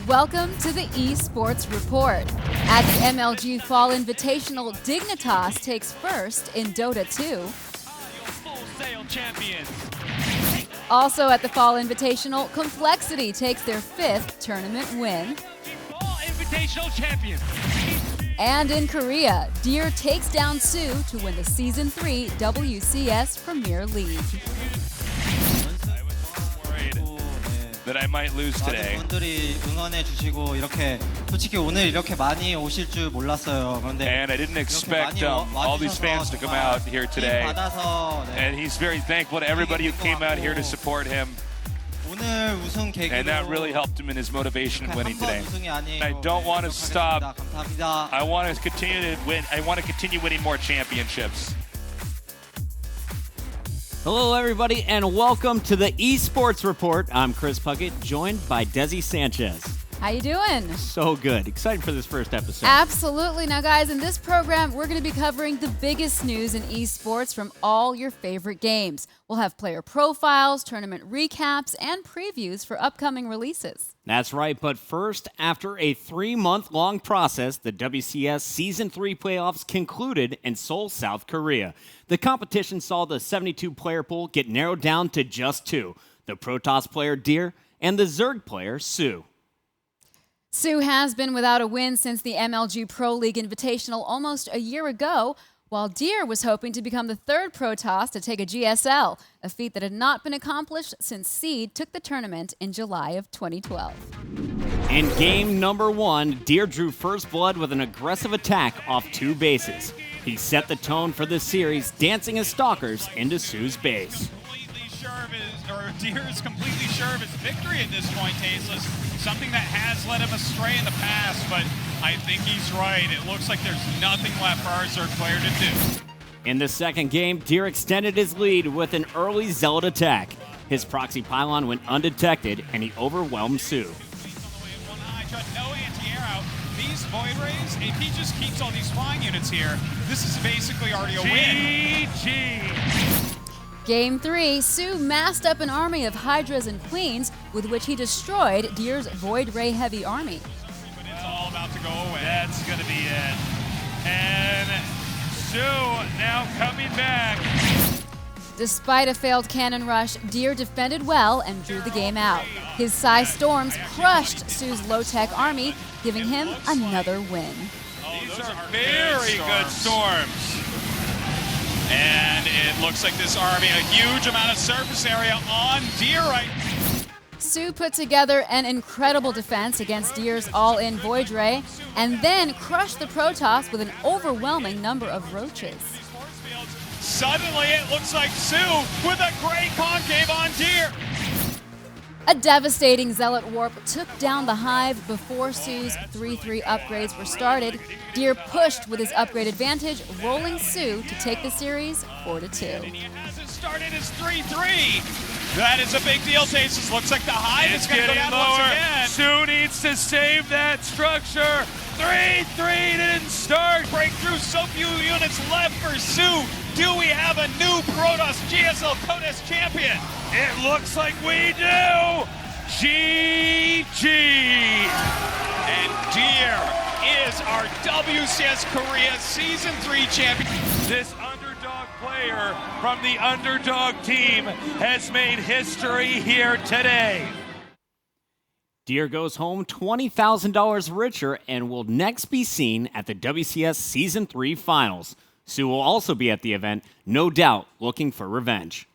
Welcome to the eSports Report. At the MLG Fall Invitational, Dignitas takes first in Dota 2. Also at the Fall Invitational, Complexity takes their 5th tournament win. Fall Invitational champions. And in Korea, Deer takes down Sue to win the Season 3 WCS Premier League. That I might lose today. 분들이 응원해 주시고 이렇게 솔직히 오늘 이렇게 많이 오실 줄 몰랐어요. 그런데 And I didn't expect all these fans to come out here today. And he's very thankful to everybody who came out here to support him. 오늘 우승 계기로 And that really helped him in his motivation in winning today. I don't want to stop. I want to continue to win. I want to continue winning more championships. Hello, everybody, and welcome to the eSports Report. I'm Chris Puckett, joined by Desi Sanchez. How you doing? So good. Excited for this first episode. Absolutely. Now, guys, in this program, we're going to be covering the biggest news in esports from all your favorite games. We'll have player profiles, tournament recaps, and previews for upcoming releases. That's right, but first, after a 3-month-long process, the WCS Season 3 playoffs concluded in Seoul, South Korea. The competition saw the 72-player pool get narrowed down to just 2, the Protoss player Deer and the Zerg player Sue. Sue has been without a win since the MLG Pro League Invitational almost a year ago, while Deer was hoping to become the 3rd Protoss to take a GSL, a feat that had not been accomplished since Seed took the tournament in July of 2012. In game number 1, Deer drew first blood with an aggressive attack off 2 bases. He set the tone for the series, dancing his stalkers into Sue's base. Deer is completely sure of his victory at this point, Tasteless. Something that has led him astray in the past, but I think he's right. It looks like there's nothing left for our Zerg player to do. In the second game, Deer extended his lead with an early Zealot attack. His proxy pylon went undetected, and he overwhelmed Sue. No anti-air out. These Void Rays, AP just keeps all these flying units here. This is basically already a win. GG. Game 3, Sue massed up an army of Hydras and Queens, with which he destroyed Deer's Void Ray heavy army. But it's all about to go away. That's going to be it. And Sue now coming back. Despite a failed cannon rush, Deer defended well and drew the game out. His Psy Storms crushed Sue's low-tech army, giving him another win. These are very good storms. And it looks like this army, a huge amount of surface area on Deer right now. Sue put together an incredible defense against Deer's all-in Void Ray, and then crushed the Protoss with an overwhelming number of roaches. Suddenly, it looks like Sue with a great concave on Deer. A devastating Zealot Warp took down the Hive before Sue's 3-3 upgrades were started. Deer pushed with his upgrade advantage, rolling Sue to take the series 4-2. He hasn't started his 3-3. That is a big deal, Tastes. Looks like the Hive is going to go down once again. Sue needs to save that structure. 3-3 didn't start. Breakthrough, so few units left for Sue. Do we have a new Protoss GSL Contest champion? It looks like we do. GG. And Deer is our WCS Korea Season 3 champion. This underdog player from the underdog team has made history here today. Deer goes home $20,000 richer and will next be seen at the WCS Season 3 Finals. Sue will also be at the event, no doubt looking for revenge.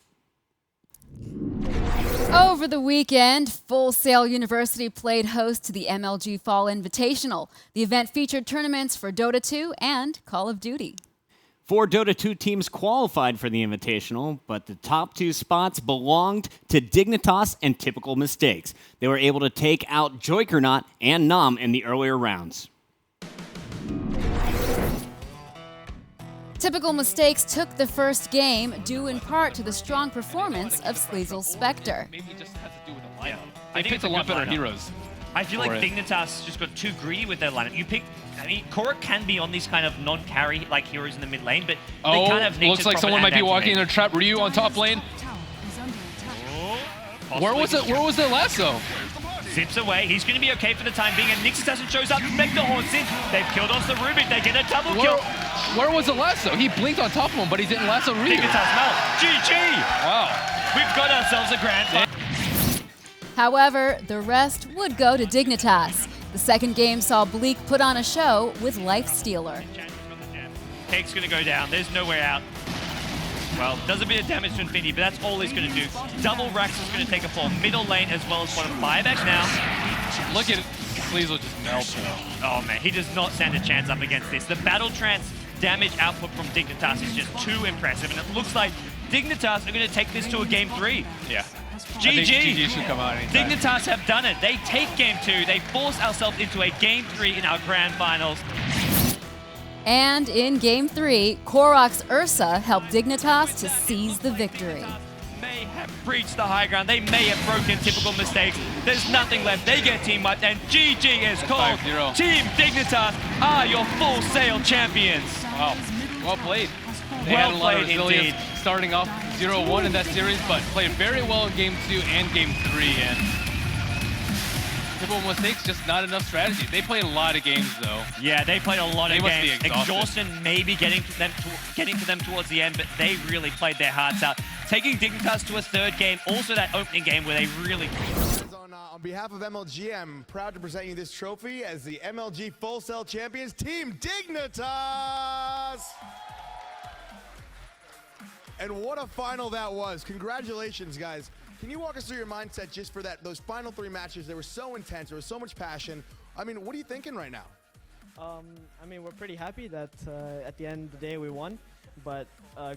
Over the weekend, Full Sail University played host to the MLG Fall Invitational. The event featured tournaments for Dota 2 and Call of Duty. 4 Dota 2 teams qualified for the Invitational, but the top 2 spots belonged to Dignitas and Typical Mistakes. They were able to take out Joykernaut and Nam in the earlier rounds. Typical Mistakes took the first game, due in part to the strong performance of Sleazel's Spectre. Maybe it just has to do with the lineup. They picked a lot better heroes. I feel like Dignitas just got too greedy with their lineup. I mean, Korok can be on these kind of non-carry like heroes in the mid lane, but they kind of need looks like someone might be walking in a trap. Ryu on top lane. Where was it? Where was their lasso? zips away. He's going to be okay for the time being, and Nixon shows up. Vector horns in. They've killed off the Rubik. They get a double kill. Where was the lasso? He blinked on top of him, but he didn't lasso Ryu. Dignitas Mel. GG! Wow. We've got ourselves a grand final. However, the rest would go to Dignitas. The second game saw Bleak put on a show with Lifestealer. Cake's going to go down. There's no way out. Well, does a bit of damage to Infinity, but that's all he's going to do. Double Rax is going to take a fall. Middle lane as well as bottom. 5x now. Look at it. Please will just melt him. Oh man, he does not stand a chance up against this. The Battle Trance damage output from Dignitas is just too impressive, and it looks like Dignitas are going to take this to a game 3. Yeah. GG! GG should come out anytime. Dignitas have done it. They take game 2. They force ourselves into a game 3 in our grand finals. And in game 3, Korok's Ursa helped Dignitas to seize the victory. May have breached the high ground. They may have broken typical mistakes. There's nothing left. They get team wiped, and GG is called. 5-0. Team Dignitas are your full sail champions. Wow. Well played. They Well had a lot of played resilience indeed. starting off 0-1 in that series, but played very well in game 2 and game 3. And typical mistakes, just not enough strategy. They played a lot of games though. Yeah, they played a lot of They must be games. exhausted. Exhaustion maybe getting to them towards the end, but they really played their hearts out. Taking Dignitas to a third game, also that opening game where they really... On behalf of MLG, I'm proud to present you this trophy as the MLG Full Cell Champions, Team Dignitas! And what a final that was. Congratulations, guys. Can you walk us through your mindset just for those final 3 matches? They were so intense. There was so much passion. I mean, what are you thinking right now? I mean, we're pretty happy that at the end of the day we won. But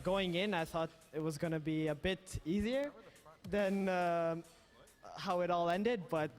going in, I thought it was going to be a bit easier than how it all ended. But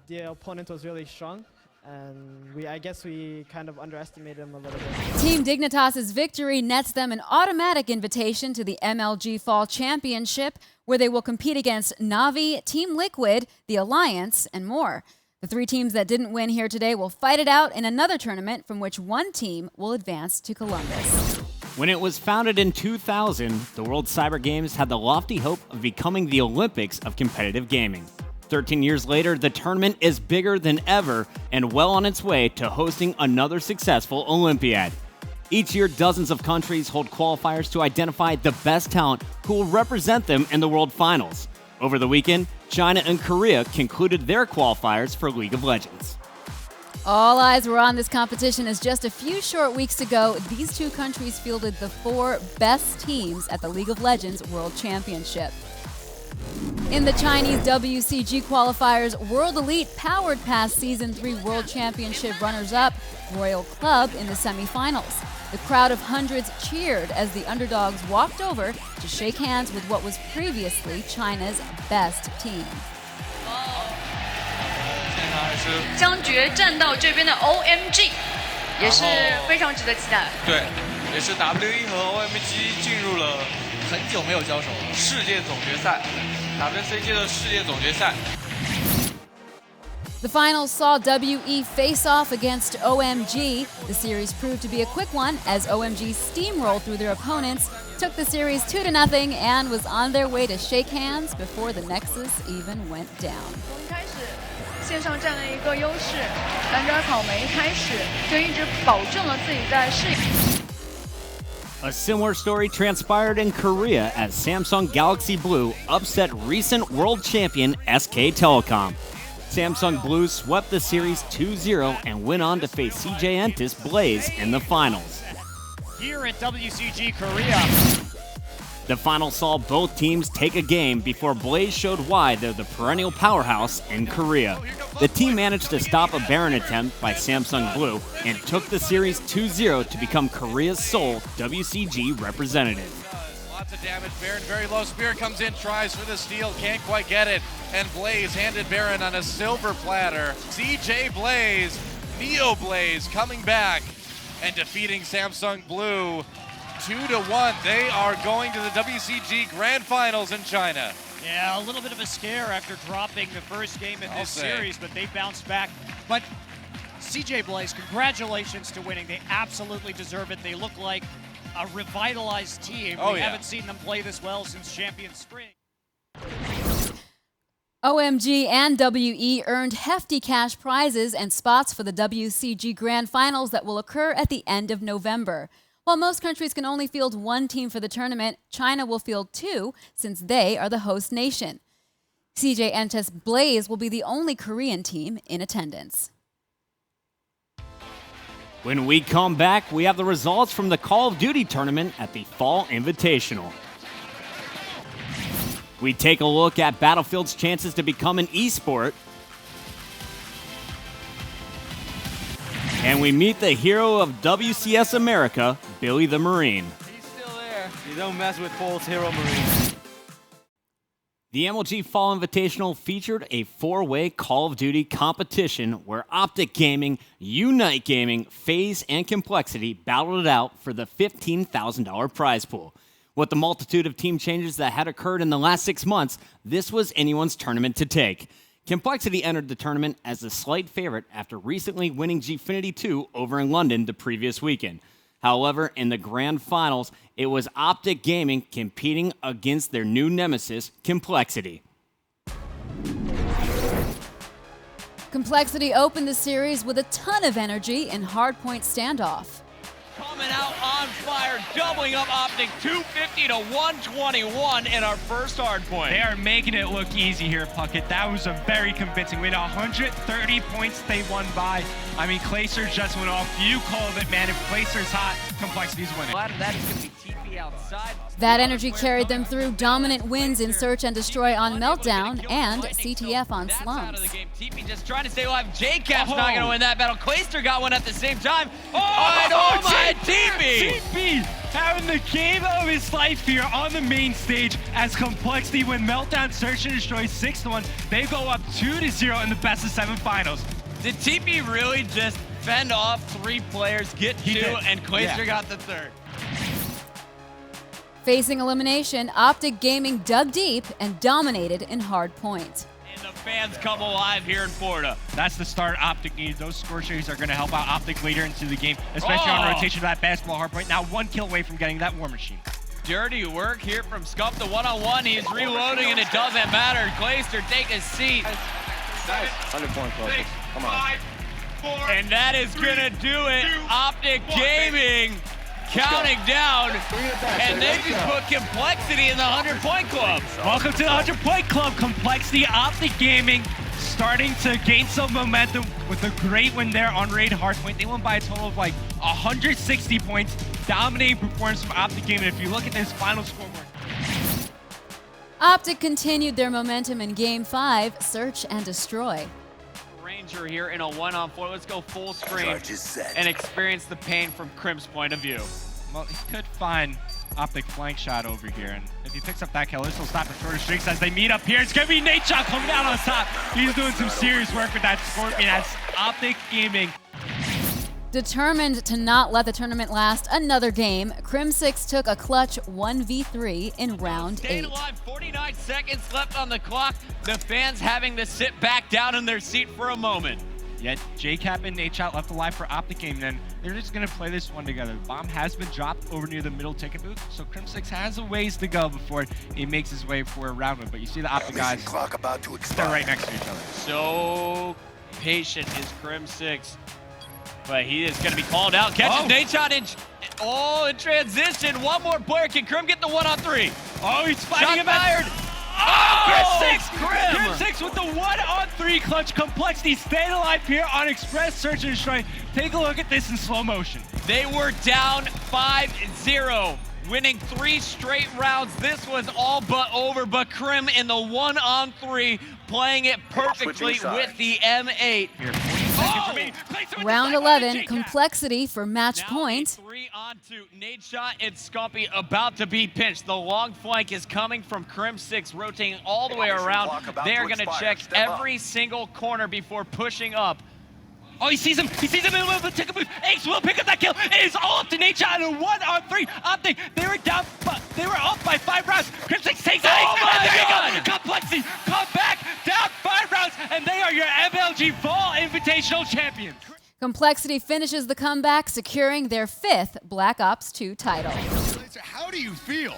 the opponent was really strong. And I guess we kind of underestimated them a little bit. Team Dignitas' victory nets them an automatic invitation to the MLG Fall Championship, where they will compete against Na'Vi, Team Liquid, the Alliance, and more. The 3 teams that didn't win here today will fight it out in another tournament from which one team will advance to Columbus. When it was founded in 2000, the World Cyber Games had the lofty hope of becoming the Olympics of competitive gaming. 13 years later, the tournament is bigger than ever and well on its way to hosting another successful Olympiad. Each year, dozens of countries hold qualifiers to identify the best talent who will represent them in the World Finals. Over the weekend, China and Korea concluded their qualifiers for League of Legends. All eyes were on this competition as just a few short weeks ago, these 2 countries fielded the 4 best teams at the League of Legends World Championship. In the Chinese WCG qualifiers, World Elite powered past Season 3 World Championship runners-up Royal Club in the semifinals. The crowd of hundreds cheered as the underdogs walked over to shake hands with what was previously China's best team. 将决战到这边的 OMG 也是非常值得期待。对，也是 WE 和 OMG 进入了很久没有交手世界总决赛 WCG 的世界总决赛。 The finals saw WE face off against OMG. The series proved to be a quick one as OMG steamrolled through their opponents, took the series 2-0, and was on their way to shake hands before the Nexus even went down. 从开始线上占了一个优势，蓝爪草莓开始就一直保证了自己在视野。 A similar story transpired in Korea as Samsung Galaxy Blue upset recent world champion SK Telecom. Samsung Blue swept the series 2-0 and went on to face CJ Entis Blaze in the finals. Here at WCG Korea. The final saw both teams take a game before Blaze showed why they're the perennial powerhouse in Korea. The team managed to stop a Baron attempt by Samsung Blue and took the series 2-0 to become Korea's sole WCG representative. Lots of damage. Baron very low. Spirit comes in, tries for the steal, can't quite get it. And Blaze handed Baron on a silver platter. CJ Blaze, Neo Blaze coming back and defeating Samsung Blue 2-1. They are going to the WCG Grand Finals in China. Yeah, a little bit of a scare after dropping the first game in this series, but they bounced back. But CJ Blaze, congratulations to winning. They absolutely deserve it. They look like a revitalized team. We haven't seen them play this well since Champion Spring. OMG and WE earned hefty cash prizes and spots for the WCG Grand Finals that will occur at the end of November. While most countries can only field one team for the tournament, China will field two since they are the host nation. CJ Enches Blaze will be the only Korean team in attendance. When we come back, we have the results from the Call of Duty tournament at the Fall Invitational. We take a look at Battlefield's chances to become an esport. And we meet the hero of WCS America, Billy the Marine. He's still there. You don't mess with Paul's hero Marine. The MLG Fall Invitational featured a four-way Call of Duty competition where Optic Gaming, Unite Gaming, FaZe, and Complexity battled it out for the $15,000 prize pool. With the multitude of team changes that had occurred in the last 6 months, this was anyone's tournament to take. Complexity entered the tournament as a slight favorite after recently winning Gfinity 2 over in London the previous weekend. However, in the grand finals, it was Optic Gaming competing against their new nemesis, Complexity. Complexity opened the series with a ton of energy in hardpoint standoff. Coming out on fire, doubling up Optic 250 to 121 in our first hard point. They are making it look easy here, Puckett. That was a very convincing win. 130 points they won by. I mean, Clayster just went off. You called it, man. If Clayster's hot, Complexity's winning. A lot of that is going to be TP outside. That energy carried them through dominant wins in Search and Destroy on Meltdown and CTF on Slums. TP just trying to stay alive. JCap's not going to win that battle. Clayster got one at the same time. Oh my TP! TP having the game of his life here on the main stage as Complexity win Meltdown, Search and Destroy 6-1. They go up 2-0 in the best of 7 finals. Did TP really just fend off 3 players, get 2, and Clayster got the 3rd? Facing elimination, Optic Gaming dug deep and dominated in hardpoint. And the fans come alive here in Florida. That's the start Optic needs. Those score shares are going to help out Optic later into the game, especially on rotation of that basketball hardpoint. Now 1 kill away from getting that War Machine. Dirty work here from Scump, the one-on-one. He's reloading and it doesn't matter. Clayster, take a seat. Nice. 100 point focus. Come on. And that is going to do it. Optic Gaming counting down, and they just put Complexity in the 100-point club. Welcome to the 100-point club. Complexity, Optic Gaming starting to gain some momentum with a great win there on Raid Hardpoint. They won by a total of like 160 points. Dominating performance from Optic Gaming. If you look at this final scoreboard. Optic continued their momentum in Game 5, Search and Destroy. Ranger here in a 1-on-4. Let's go full screen and experience the pain from Crim's point of view. Well, he could find Optic flank shot over here, and if he picks up that kill, this will stop the shorter streaks as they meet up here. It's gonna be NadeShot coming out on top. He's doing some serious work with that Scorpion. That's Optic Gaming. Determined to not let the tournament last another game, Crim6 took a clutch 1v3 in round 8. Staying alive, 49 seconds left on the clock. The fans having to sit back down in their seat for a moment. Yet JCap and NadeShot left alive for Optic Gaming, and they're just gonna play this one together. Bomb has been dropped over near the middle ticket booth, so Crim6 has a ways to go before he makes his way for a round win. But you see the Optic guys, they're right next to each other. So patient is Crim6. But he is going to be called out. Catches NadeShot in transition. One more player. Can Crim get the 1-on-3? Oh, he's fighting him fired. Crim6 with the 1-on-3 clutch. Complexity staying alive here on Express Search and Destroy. Take a look at this in slow motion. They were down 5-0, winning 3 straight rounds. This was all but over, but Crim in the 1-on-3, playing it perfectly with the M8. Here, 40 seconds remaining. Round 11, Complexity for match point. 3-on-2. NadeShot and Scumpy about to be pinched. The long flank is coming from Crim6, rotating all the way around. They are going to check every single corner before pushing up. Oh, he sees him. He sees him in the middle of the ticket booth. Ace will pick up that kill. It is all up to NadeShot and a 1-on-3. Optic, they were down, but they were up by 5 rounds. Crim6 takes Ace. Oh my God! Complexity come back, down 5 rounds, and they are your MLG Fall Invitational champions. Complexity finishes the comeback, securing their 5th Black Ops 2 title. How do you feel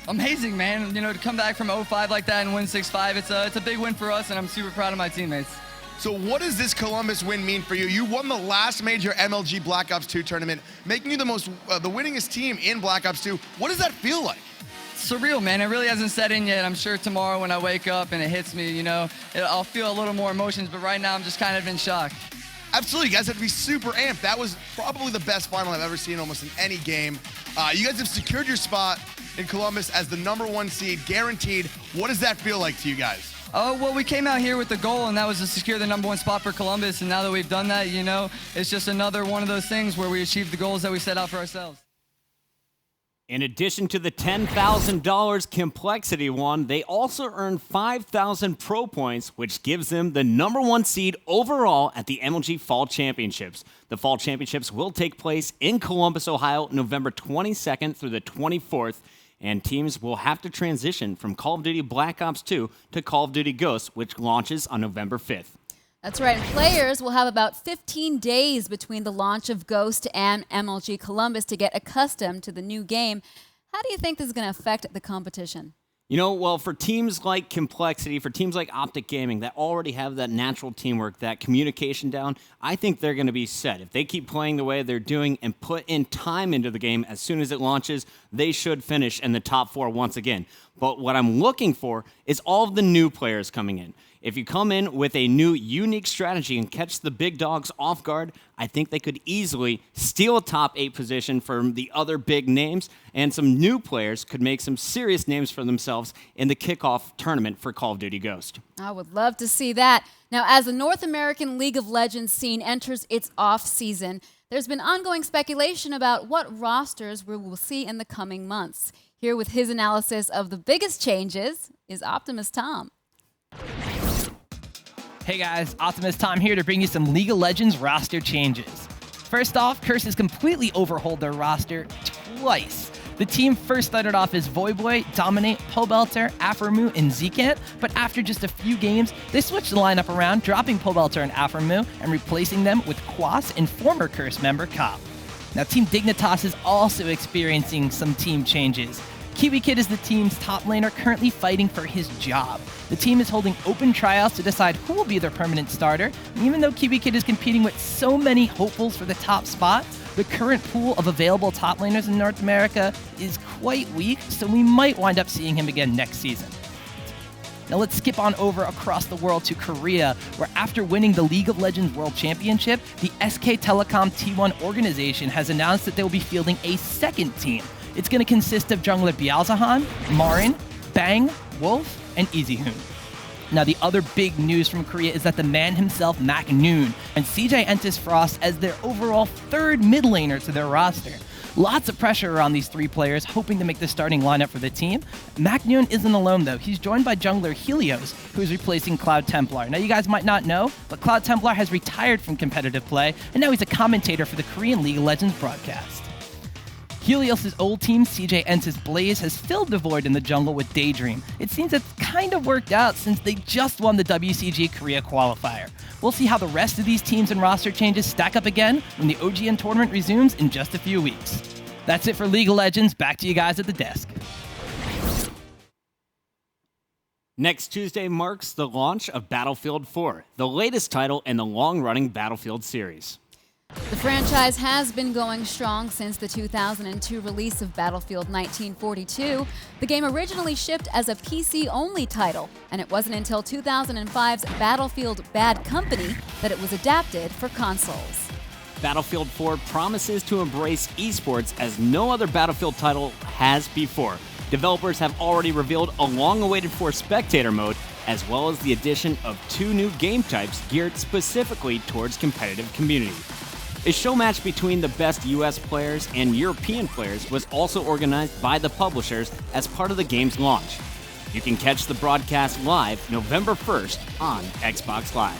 Amazing, man. You know, to come back from 0-5 like that and win 6-5, it's a big win for us, and I'm super proud of my teammates. So what does this Columbus win mean for you? You won the last major MLG Black Ops 2 tournament, making you the winningest team in Black Ops 2. What does that feel like? Surreal, man. It really hasn't set in yet. I'm sure tomorrow when I wake up and it hits me, you know, I'll feel a little more emotions, but right now I'm just kind of in shock. Absolutely, you guys have to be super amped. That was probably the best final I've ever seen almost in any game. You guys have secured your spot in Columbus as the #1 seed, guaranteed. What does that feel like to you guys? Oh, well, we came out here with the goal, and that was to secure the #1 spot for Columbus, and now that we've done that, you know, it's just another one of those things where we achieved the goals that we set out for ourselves. In addition to the $10,000 Complexity won, they also earned 5,000 pro points, which gives them the #1 seed overall at the MLG Fall Championships. The Fall Championships will take place in Columbus, Ohio, November 22nd through the 24th, and teams will have to transition from Call of Duty Black Ops 2 to Call of Duty Ghosts, which launches on November 5th. That's right. Players will have about 15 days between the launch of Ghost and MLG Columbus to get accustomed to the new game. How do you think this is going to affect the competition? You know, well, for teams like Complexity, for teams like Optic Gaming that already have that natural teamwork, that communication down, I think they're going to be set. If they keep playing the way they're doing and put in time into the game as soon as it launches, they should finish in the top 4 once again. But what I'm looking for is all of the new players coming in. If you come in with a new, unique strategy and catch the big dogs off guard, I think they could easily steal a top 8 position from the other big names, and some new players could make some serious names for themselves in the kickoff tournament for Call of Duty Ghost. I would love to see that. Now, as the North American League of Legends scene enters its off-season, there's been ongoing speculation about what rosters we will see in the coming months. Here with his analysis of the biggest changes is Optimus Tom. Hey guys, Optimus Tom here to bring you some League of Legends roster changes. First off, Curse has completely overhauled their roster twice. The team first started off as Voyboy, Dominate, Pobelter, Aphromoo, and Zekant, but after just a few games, they switched the lineup around, dropping Pobelter and Aphromoo and replacing them with Quas and former Curse member Cop. Now, Team Dignitas is also experiencing some team changes. Kiwi Kid is the team's top laner, currently fighting for his job. The team is holding open tryouts to decide who will be their permanent starter, and even though Kiwi Kid is competing with so many hopefuls for the top spot, the current pool of available top laners in North America is quite weak, so we might wind up seeing him again next season. Now let's skip on over across the world to Korea, where after winning the League of Legends World Championship, the SK Telecom T1 organization has announced that they will be fielding a second team. It's going to consist of jungler Bialzahan, Marin, Bang, Wolf, and Easyhoon. Now, the other big news from Korea is that the man himself, Mac Noon, and CJ Entis Frost as their overall third mid laner to their roster. Lots of pressure around these 3 players, hoping to make the starting lineup for the team. Mac Noon isn't alone, though. He's joined by jungler Helios, who is replacing Cloud Templar. Now, you guys might not know, but Cloud Templar has retired from competitive play, and now he's a commentator for the Korean League of Legends broadcast. Helios' old team, CJ Entis Blaze, has filled the void in the jungle with Daydream. It seems it's kind of worked out since they just won the WCG Korea qualifier. We'll see how the rest of these teams and roster changes stack up again when the OGN tournament resumes in just a few weeks. That's it for League of Legends. Back to you guys at the desk. Next Tuesday marks the launch of Battlefield 4, the latest title in the long-running Battlefield series. The franchise has been going strong since the 2002 release of Battlefield 1942. The game originally shipped as a PC-only title, and it wasn't until 2005's Battlefield Bad Company that it was adapted for consoles. Battlefield 4 promises to embrace eSports as no other Battlefield title has before. Developers have already revealed a long-awaited for spectator mode, as well as the addition of 2 new game types geared specifically towards competitive community. A show match between the best US players and European players was also organized by the publishers as part of the game's launch. You can catch the broadcast live November 1st on Xbox Live.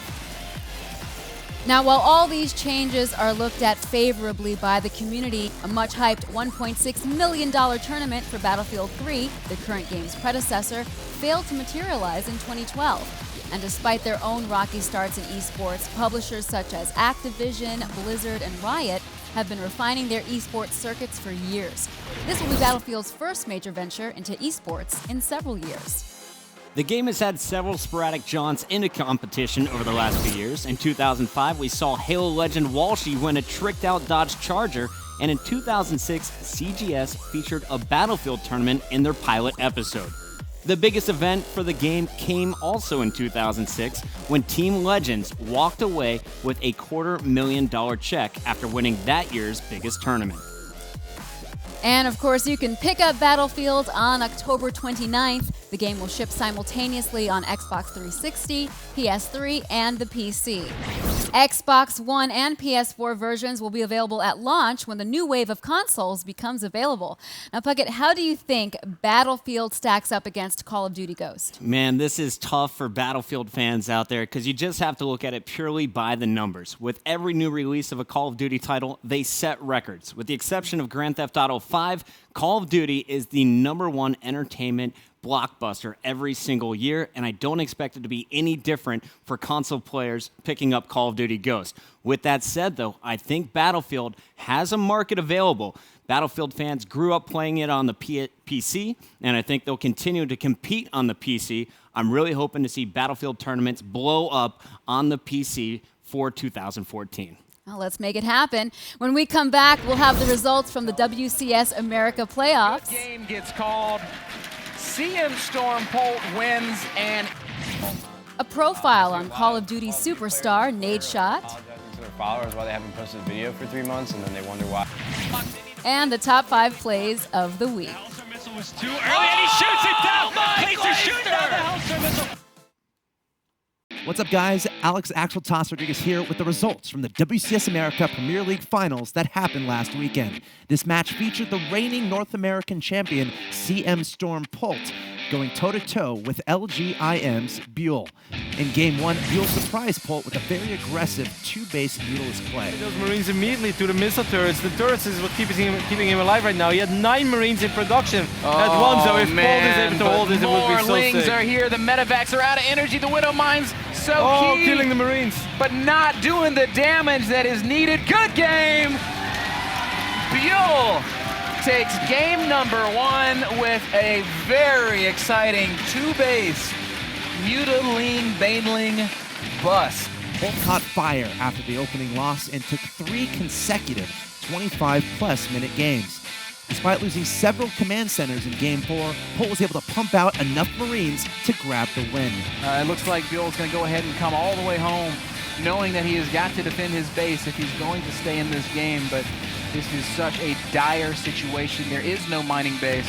Now, while all these changes are looked at favorably by the community, a much-hyped $1.6 million tournament for Battlefield 3, the current game's predecessor, failed to materialize in 2012. And despite their own rocky starts in esports, publishers such as Activision, Blizzard, and Riot have been refining their esports circuits for years. This will be Battlefield's first major venture into esports in several years. The game has had several sporadic jaunts into competition over the last few years. In 2005, we saw Halo legend Walshy win a tricked-out Dodge Charger, and in 2006, CGS featured a Battlefield tournament in their pilot episode. The biggest event for the game came also in 2006, when Team Legends walked away with a $250,000 check after winning that year's biggest tournament. And of course, you can pick up Battlefield on October 29th. The game will ship simultaneously on Xbox 360, PS3, and the PC. Xbox One and PS4 versions will be available at launch when the new wave of consoles becomes available. Now, Puckett, how do you think Battlefield stacks up against Call of Duty Ghost? Man, this is tough for Battlefield fans out there because you just have to look at it purely by the numbers. With every new release of a Call of Duty title, they set records. With the exception of Grand Theft Auto 5, Call of Duty is the #1 entertainment blockbuster every single year, and I don't expect it to be any different for console players picking up Call of Duty Ghost. With that said, though, I think Battlefield has a market available. Battlefield fans grew up playing it on the PC, and I think they'll continue to compete on the PC. I'm really hoping to see Battlefield tournaments blow up on the PC for 2014. Well, let's make it happen. When we come back, we'll have the results from the WCS America playoffs. This game gets called. CM Storm Polt wins, and a profile on Call of Duty superstar NadeShot. To their followers why they haven't posted a video for 3 months, and then they wonder why. And the top 5 plays of the week. Missile was too early, and he shoots it down. Glacier shoots down the Hellstorm missile. What's up, guys? Alex Axel Toss Rodriguez here with the results from the WCS America Premier League Finals that happened last weekend. This match featured the reigning North American champion, CM Storm Polt, going toe-to-toe with LGIM's Buell. In Game 1, Buell surprised Polt with a very aggressive 2-base Mutalist play. Those Marines immediately to the missile turrets. The turrets is what keeping him alive right now. He had 9 Marines in production at once, so if Polt is able to hold this, it would be so Lings sick. are here. The medevacs are out of energy. The Widow Mine's so key. Killing the Marines. But not doing the damage that is needed. Good game! Buell takes game number 1 with a very exciting 2-base Mutaline Baneling bust. Polt caught fire after the opening loss and took 3 consecutive 25-plus minute games. Despite losing several command centers in Game 4, Polt was able to pump out enough Marines to grab the win. It looks like Buell's going to go ahead and come all the way home, knowing that he has got to defend his base if he's going to stay in this game, but this is such a dire situation. There is no mining base.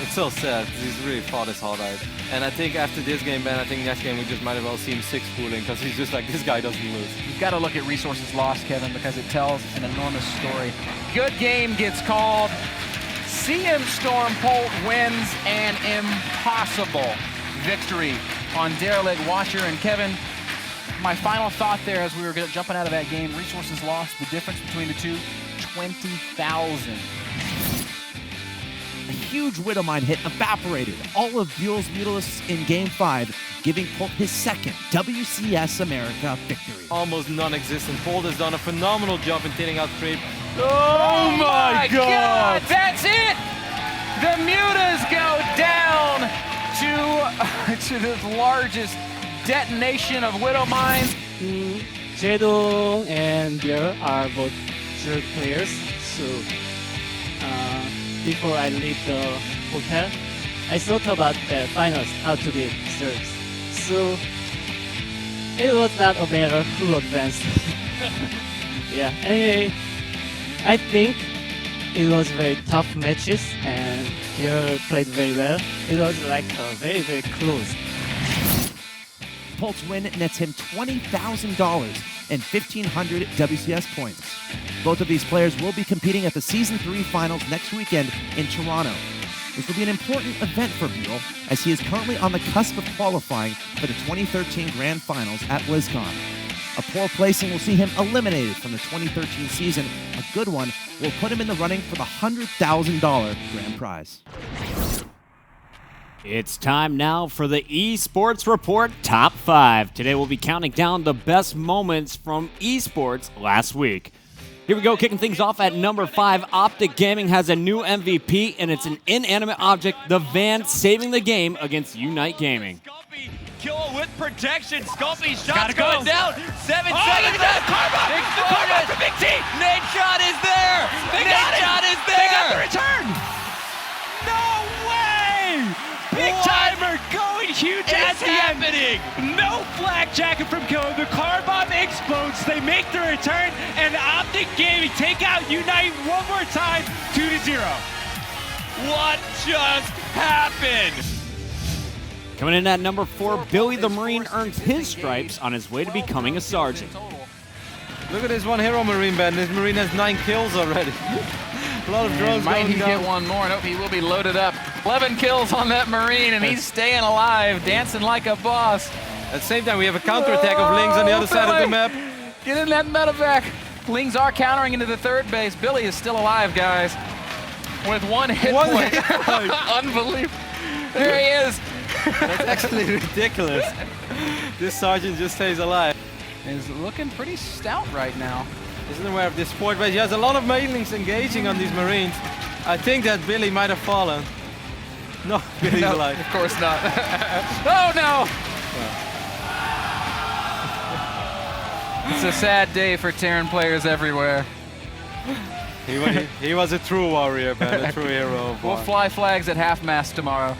It's so sad because he's really fought his heart out. And I think after this game, Ben, I think next game we just might as well see him 6-pooling because he's just like, this guy doesn't lose. You've got to look at resources lost, Kevin, because it tells an enormous story. Good game gets called. CM Storm Polt wins an impossible victory on Derelict Watcher. And Kevin, my final thought there as we were jumping out of that game, resources lost, the difference between the two, 20,000. A huge Widow Mine hit evaporated all of Buell's Mutalists in Game 5, giving Polt his second WCS America victory. Almost non-existent. Polt has done a phenomenal job in thinning out Creep. Oh my God! That's it! The Mutas go down to the largest detonation of Widow Mines. Shadow and Bear are both third players, so before I leave the hotel, I thought about the finals, how to be third. So it was not a matter who advanced. Yeah, anyway, I think it was very tough matches and Bear played very well. It was like very, very close. Polt's win nets him $20,000 and 1,500 WCS points. Both of these players will be competing at the Season 3 Finals next weekend in Toronto. This will be an important event for Buell, as he is currently on the cusp of qualifying for the 2013 Grand Finals at BlizzCon. A poor placing will see him eliminated from the 2013 season. A good one will put him in the running for the $100,000 grand prize. It's time now for the eSports Report Top 5. Today we'll be counting down the best moments from eSports last week. Here we go, kicking things off at number 5. Optic Gaming has a new MVP, and it's an inanimate object, the van, saving the game against Unite Gaming. Kill it with protection. Sculpey's shot's going down. 7 seconds. Explosion. Big T. NadeShot is there. NadeShot is there. They got the return. No way. Big timer going huge at the happening. End. No flak jacket from Killer. The car bomb explodes. They make the return, and Optic Gaming take out Unite one more time, 2-0. What just happened? Coming in at number 4, Billy the Marine earns his stripes on his way to becoming a sergeant. Look at this one hero Marine, Ben. This Marine has 9 kills already. A lot of drones might going he down. get one more? Nope, he will be loaded up. 11 kills on that Marine, and he's staying alive, dancing like a boss. At the same time, we have a counterattack of Lings on the other side of the map. Get in that medevac. Lings are countering into the third base. Billy is still alive, guys. With one hit point. Unbelievable. There he is. That's actually ridiculous. This sergeant just stays alive. He's looking pretty stout right now. Isn't aware of this sport, but he has a lot of mailings engaging on these Marines. I think that Billy might have fallen. No, Billy's alive. Of course not. Oh no! It's a sad day for Terran players everywhere. He was a true warrior, man, a true hero. We'll fly flags at half-mast tomorrow.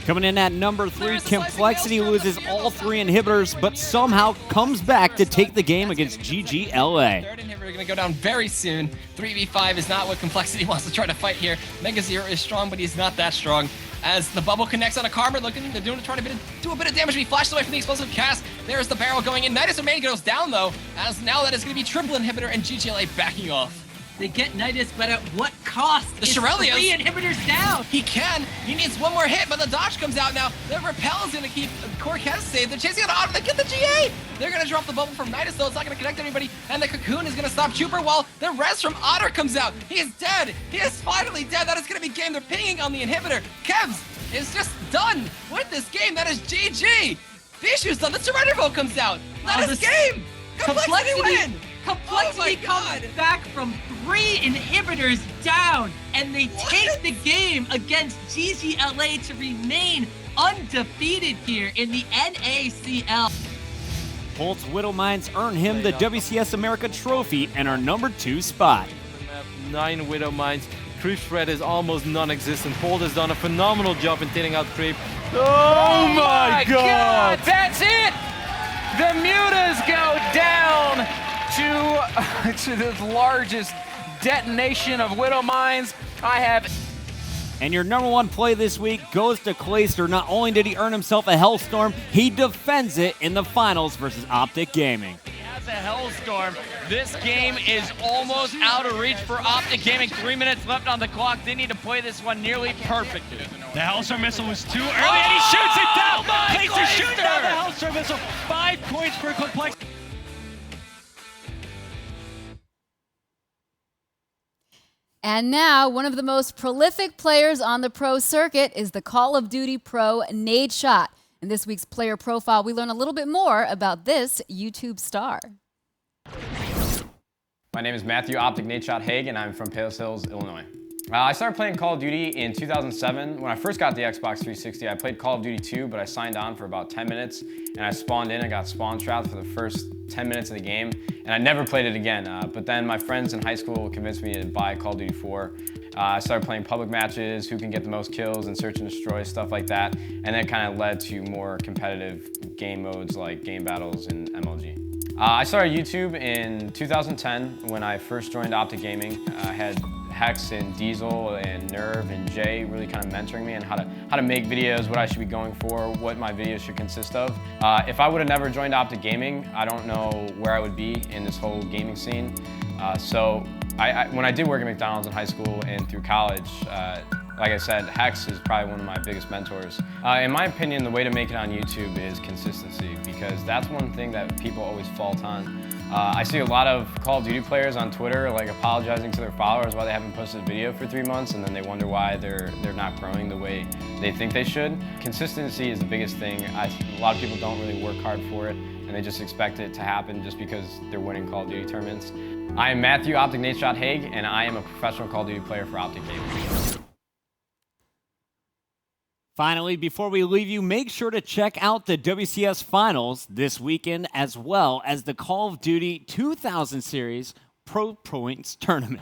Coming in at number 3, Complexity loses all 3 inhibitors, but somehow comes back to take the game against GGLA. Third inhibitor going to go down very soon. 3v5 is not what Complexity wants to try to fight here. Mega Zero is strong, but he's not that strong. As the bubble connects on a Karma, looking, they're trying to do a bit of damage. He flashes away from the explosive cast. There's the barrel going in. NadeShot America goes down though, as now that is going to be triple inhibitor and GGLA backing off. They get Nidus, but at what cost? The Is Shirelios. 3 inhibitors down. He can. He needs one more hit, but the dodge comes out now. The repel is going to keep Corkez safe. They're chasing out Autumn. They get the GA. They're going to drop the bubble from Nidus, though. It's not going to connect anybody. And the cocoon is going to stop Trooper while the res from Otter comes out. He is dead. He is finally dead. That is going to be game. They're pinging on the inhibitor. Kevs is just done with this game. That is GG. Bishu's done. The surrender vote comes out. That is game. Complexity win. Complexity comes back from 3 inhibitors down, and they take the game against GGLA to remain undefeated here in the NACL. Bolt's Widow Mines earn him the WCS America trophy and our number 2 spot. 9 Widow Mines. Creep threat is almost non-existent. Bolt has done a phenomenal job in thinning out creep. Oh my god! That's it! The Mutas go down to the largest detonation of Widow Mines I have. And your number 1 play this week goes to Clayster. Not only did he earn himself a Hellstorm, he defends it in the finals versus Optic Gaming. He has a Hellstorm. This game is almost out of reach for Optic Gaming. 3 minutes left on the clock. They need to play this one nearly perfectly. The Hellstorm missile was too early, and he shoots it down. Clayster shoots down the Hellstorm missile. 5 points for Complexity. And now, one of the most prolific players on the pro circuit is the Call of Duty pro NadeShot. In this week's player profile, we learn a little bit more about this YouTube star. My name is Matthew Optic NadeShot Haig, and I'm from Palos Hills, Illinois. I started playing Call of Duty in 2007. When I first got the Xbox 360, I played Call of Duty 2, but I signed on for about 10 minutes, and I spawned in. I got spawn trapped for the first 10 minutes of the game, and I never played it again. But then my friends in high school convinced me to buy Call of Duty 4. I started playing public matches, who can get the most kills, and search and destroy, stuff like that. And that kind of led to more competitive game modes like game battles and MLG. I started YouTube in 2010 when I first joined Optic Gaming. I had Hex and Diesel and Nerve and Jay really kind of mentoring me on how to make videos, what I should be going for, what my videos should consist of. If I would have never joined Optic Gaming, I don't know where I would be in this whole gaming scene. So when I did work at McDonald's in high school and through college, Like I said, Hex is probably one of my biggest mentors. In my opinion, the way to make it on YouTube is consistency, because that's one thing that people always fault on. I see a lot of Call of Duty players on Twitter like apologizing to their followers why they haven't posted a video for 3 months, and then they wonder why they're not growing the way they think they should. Consistency is the biggest thing. A lot of people don't really work hard for it, and they just expect it to happen just because they're winning Call of Duty tournaments. I am Matthew Optic NadeShot Haig, and I am a professional Call of Duty player for Optic Gaming. Finally, before we leave you, make sure to check out the WCS Finals this weekend, as well as the Call of Duty 2000 Series Pro Points Tournament.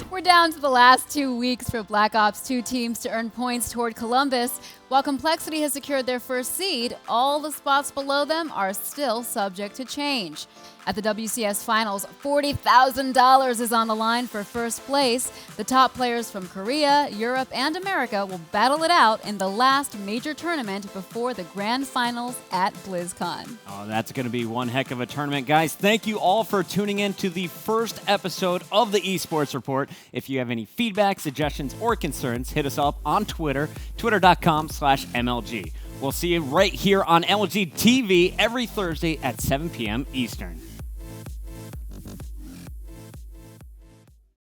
We're down to the last 2 weeks for Black Ops 2 teams to earn points toward Columbus. While Complexity has secured their first seed, all the spots below them are still subject to change. At the WCS Finals, $40,000 is on the line for first place. The top players from Korea, Europe, and America will battle it out in the last major tournament before the grand finals at BlizzCon. Oh, that's going to be one heck of a tournament, guys. Thank you all for tuning in to the first episode of the Esports Report. If you have any feedback, suggestions, or concerns, hit us up on Twitter, twitter.com/MLG. We'll see you right here on MLG TV every Thursday at 7 p.m. Eastern.